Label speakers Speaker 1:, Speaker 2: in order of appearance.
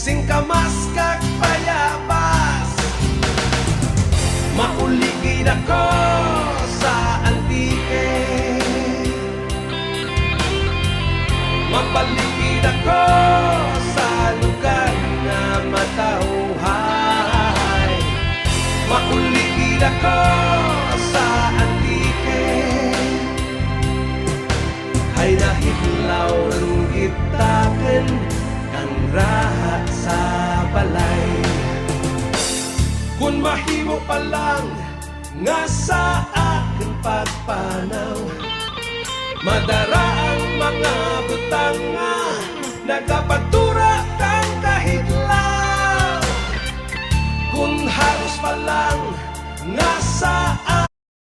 Speaker 1: singkamas kag payabas. Mauligid ako sa antike, mapaligid ako sa lugar na matauhay. Mauligid ako sa antike, hay nahitlaw ng gitaken kang raha sa balay. Kung mahimo pa lang nga sa akin pagpanaw, madara ang mga butang nga nagapatura kang kahitlaw. Kung halos pa lang nga sa